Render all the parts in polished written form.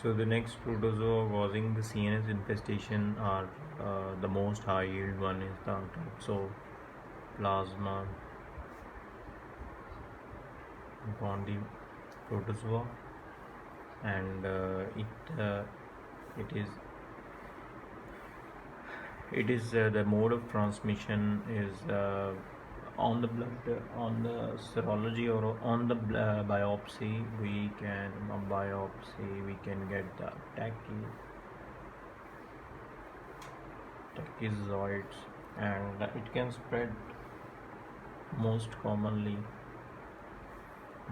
So the next protozoa causing the CNS infestation are the most high yield one is the Toxoplasma Gondii protozoa, and it is the mode of transmission is on the blood, on the serology, or on the biopsy. We can get the tachyzoids, and it can spread most commonly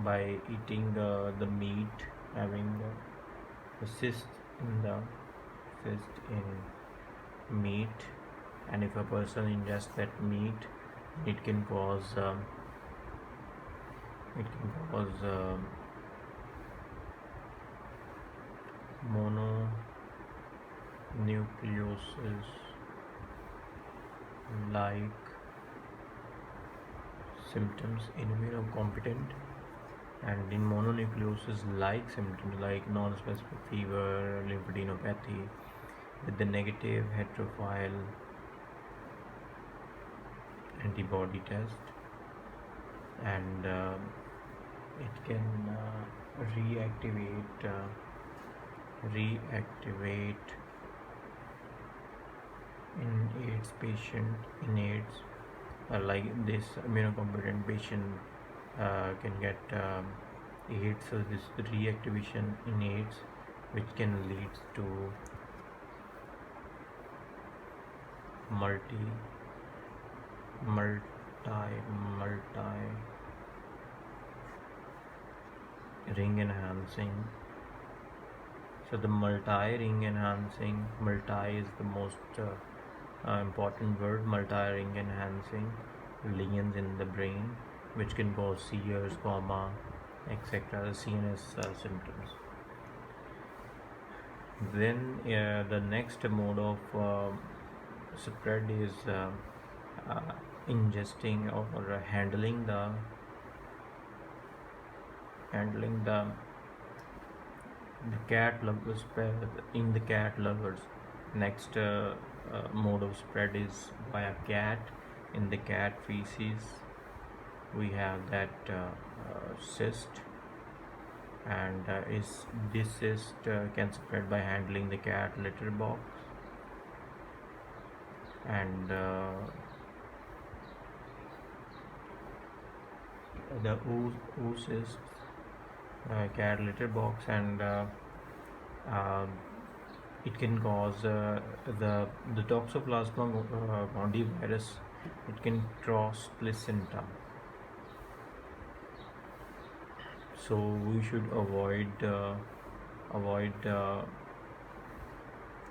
by eating the meat, having the cyst in meat, and if a person ingests that meat, it can cause mononucleosis like symptoms in immunocompetent, and in mononucleosis like symptoms like non-specific fever, lymphadenopathy with the negative heterophile antibody test, and it can reactivate in AIDS patient in AIDS, like this immunocompetent patient can get AIDS. So this reactivation in AIDS, which can lead to multi ring enhancing. So the multi is the most important word. Multi-ring enhancing lesions in the brain, which can cause seizures, coma, etc. The CNS symptoms. Then the next mode of spread is ingesting or handling the cat lovers in the cat lovers. Next mode of spread is via cat. In the cat feces we have that cyst, and this cyst can spread by handling the cat litter box, and the oocysts, cat litter box, and it can cause the Toxoplasma Gondii virus. It can cross placenta, so we should avoid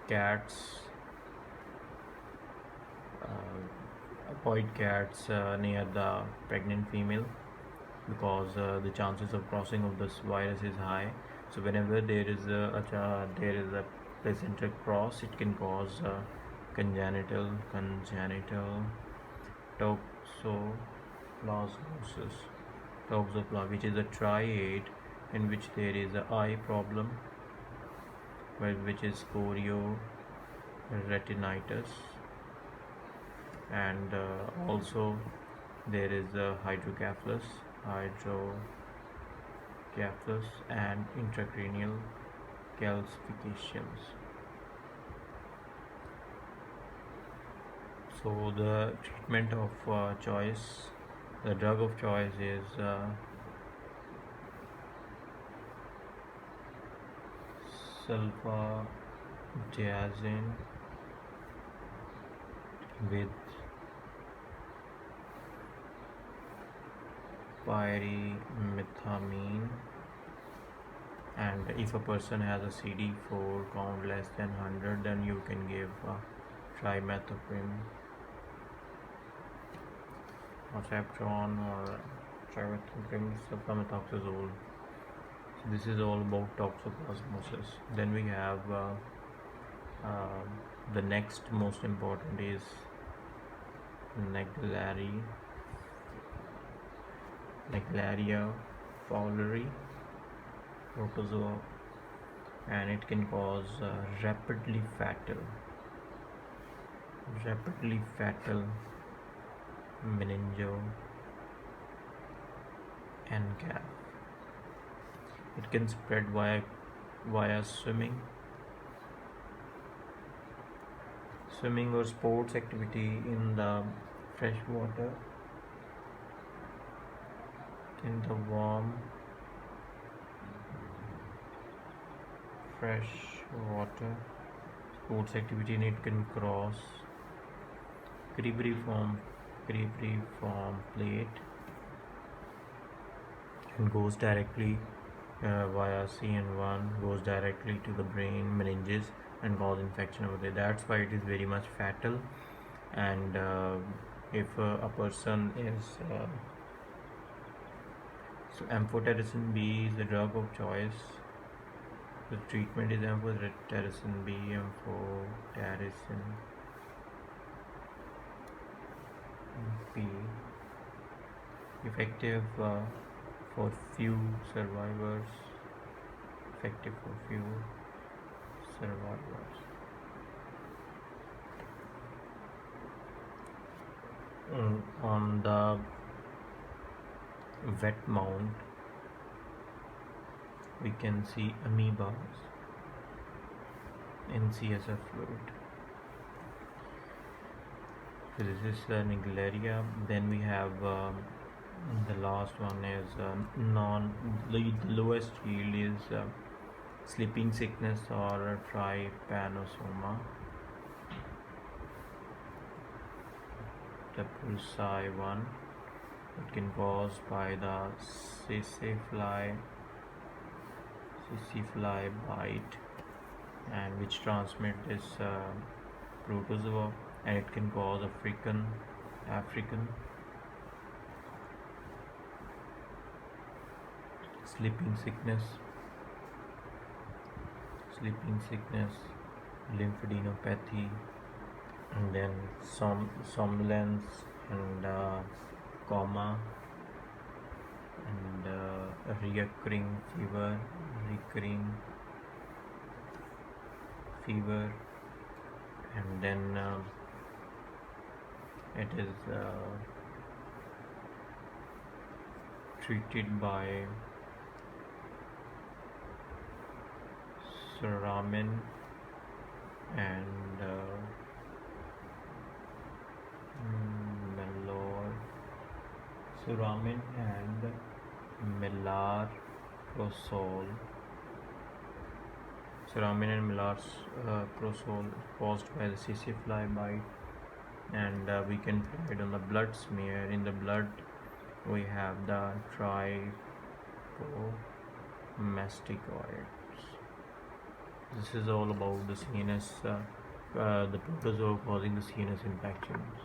cats near the pregnant female, because the chances of crossing of this virus is high. So whenever there is a placenta cross, it can cause congenital toxoplasmosis, which is a triad in which there is a eye problem, which is chorioretinitis, and also there is a hydrocephalus and intracranial calcifications. So the treatment of choice, the drug of choice is sulfadiazine with pyrimethamine, and if a person has a CD4 count less than 100, then you can give trimethoprim or Septron or trimethoprim sulfamethoxazole. So this is all about toxoplasmosis. Then we have the next most important is Naegleria Fowleri protozoa, and it can cause rapidly fatal meningo and calf. It can spread via swimming or sports activity in the fresh water, in the warm fresh water sports activity, and it can cross cribriform plate and goes directly via CN1, goes directly to the brain meninges and cause infection over there. That's why it is very much fatal. And if a person is so amphotericin B is the drug of choice. The treatment is amphotericin B, amphotericin B, effective for few survivors. Effective for few survivors. On the wet mount, we can see amoebas in CSF fluid. So this is Naegleria. Then we have the last one is the lowest yield is sleeping sickness or Trypanosoma Brucei 1. It can cause by the fly bite, and which transmit this Protozoa, and it can cause African sleeping sickness, lymphadenopathy, and then somnolence and coma, and recurring fever, and then it is treated by suramin and melarsoprostol caused by the CC fly bite, and we can find it on the blood smear. In the blood we have the trypomasticoids. This is all about the CNS, the protozoa causing the CNS infections.